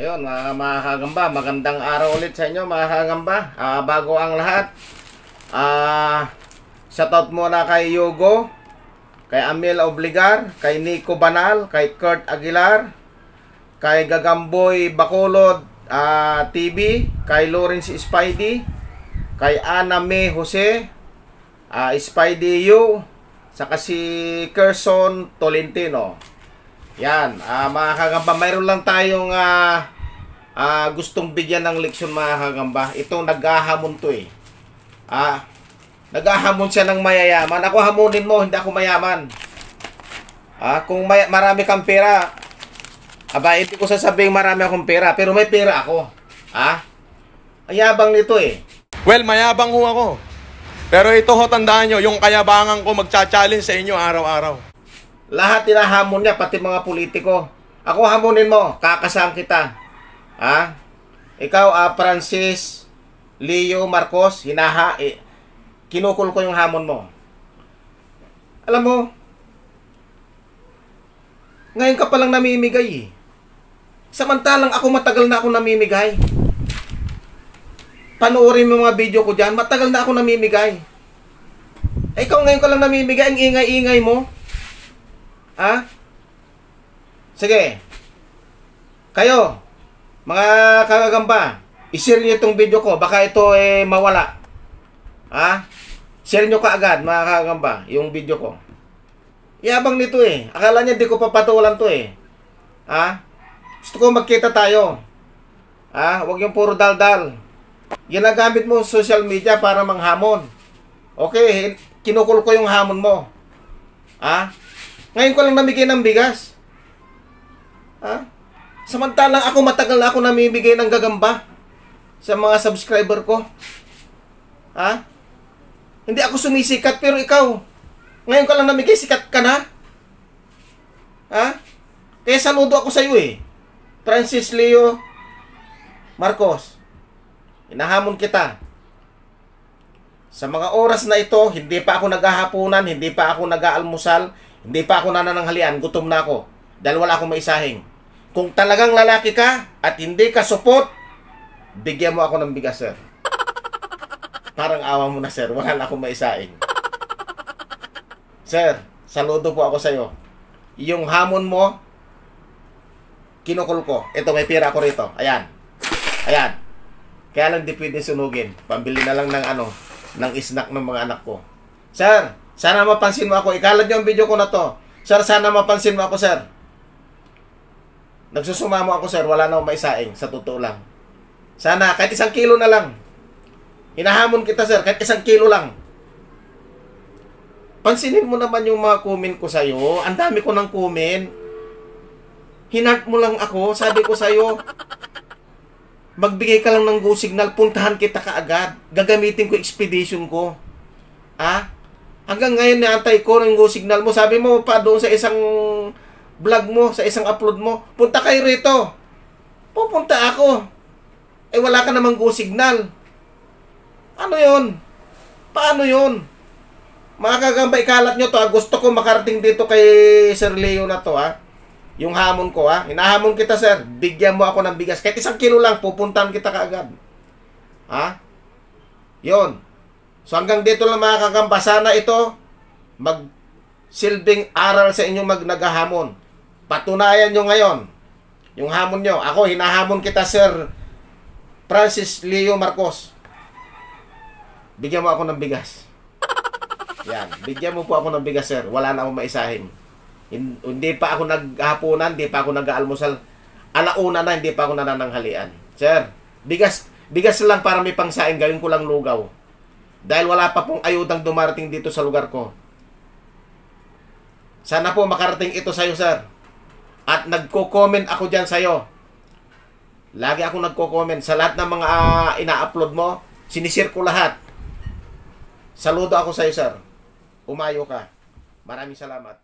Ayun, mga kagamba, magandang araw ulit sa inyo mga kagamba. Bago ang lahat, shoutout muna kay Yugo, kay Amil Obligar, kay Nico Banal, kay Kurt Aguilar, kay Gagamboy Bacolod TV, kay Lawrence Spidey, kay Ana May Jose, Spidey U, saka si Kerson Tolentino. Yan, mga kagamba, mayroon lang tayong gustong bigyan ng leksyon mga kagamba. Ito, naghahamon to eh. Naghahamon siya ng mayayaman. Ako hamunin mo, hindi ako mayaman. Kung marami kang pera, hindi ko sasabing marami akong pera, pero may pera ako. Ayabang nito eh. Well, mayabang ho ako. Pero ito ho, tandaan nyo, yung kayabangan ko magcha-challenge sa inyo araw-araw. Lahat tinahamon niya, pati mga politiko. Ako hamunin mo, kakasang kita. Ikaw, Francis Leo Marcos, kinukul ko yung hamon mo. Alam mo, ngayon ka palang namimigay eh. Samantalang ako matagal na ako namimigay. Panoorin mo mga video ko dyan, matagal na ako namimigay. Ikaw ngayon ka lang namimigay, ang ingay-ingay mo. Sige. Kayo, mga kagagamba, i-share nyo itong video ko. Baka ito mawala. Share nyo kaagad, mga kagagamba, yung video ko. Yabang nito eh. Akala niya di ko papatulan to eh. Gusto ko magkita tayo. Huwag yung puro daldal. Ginagamit mo social media para manghamon. Okay, kinukul ko yung hamon mo. Ngayon ko lang namigay ng bigas. Samantalang ako matagal na ako namimigay ng gagamba sa mga subscriber ko. Hindi ako sumisikat, pero ikaw, ngayon ka lang namigay, sikat ka na. Kaya saludo ako sa iyo eh. Francis Leo Marcos, hinahamon kita. Sa mga oras na ito, hindi pa ako naghahapunan, hindi pa ako nag-aalmusal, hindi pa ako nanananghalian, gutom na ako. Dahil wala akong maisahing. Kung talagang lalaki ka at hindi ka supot, bigyan mo ako ng bigas, sir. Parang awa mo na, sir. Wala na akong maisahing. Sir, saludo po ako sa'yo. Yung hamon mo, kinukul ko. Ito, may pira ako rito. Ayan. Ayan. Kaya lang di pwede sunugin. Pambili na lang ng snack ng mga anak ko. Sir, sana mapansin mo ako. Ikalat niyo ang video ko na to. Sir, sana mapansin mo ako, sir. Nagsusumamo ako, sir. Wala na akong maisaing. Sa totoo lang. Sana, kahit 1 kilo na lang. Hinahamon kita, sir. Kahit 1 kilo lang. Pansinin mo naman yung mga comment ko sa'yo. Ang dami ko ng comment. Hinart mo lang ako. Sabi ko sa'yo, magbigay ka lang ng go signal. Puntahan kita kaagad. Gagamitin ko expedition ko. Hanggang ngayon naantay ko ng go signal mo. Sabi mo pa doon sa isang vlog mo, sa isang upload mo, punta kayo rito. Pupunta ako. Wala ka namang go signal. Ano yun? Paano yun? Mga kagamba, ikalat nyo to. Gusto ko makarating dito kay Sir Leo na to. Yung hamon ko. Hinahamon kita, sir. Bigyan mo ako ng bigas. Kahit 1 kilo lang, pupuntahan kita kaagad. Yun. So hanggang dito lang mga kagamba, sana ito magsilbing aral sa inyong naghahamon. Patunayan nyo ngayon yung hamon nyo. Ako, hinahamon kita, Sir Francis Leo Marcos. Bigyan mo ako ng bigas. Yan, bigyan mo po ako ng bigas, sir. Wala na akong maisahin. Hindi pa ako naghapunan, hindi pa ako nag-aalmusal. Alauna na, hindi pa ako nanananghalian. Sir, bigas lang para may pangsain, gawin ko lang lugaw. Dahil wala pa pong ayudang dumarating dito sa lugar ko. Sana po makarating ito sa'yo, sir. At nagko-comment ako dyan sa'yo. Lagi ako nagko-comment. Sa lahat ng mga ina-upload mo, sinishare ko lahat. Saludo ako sa'yo, sir. Umayo ka. Maraming salamat.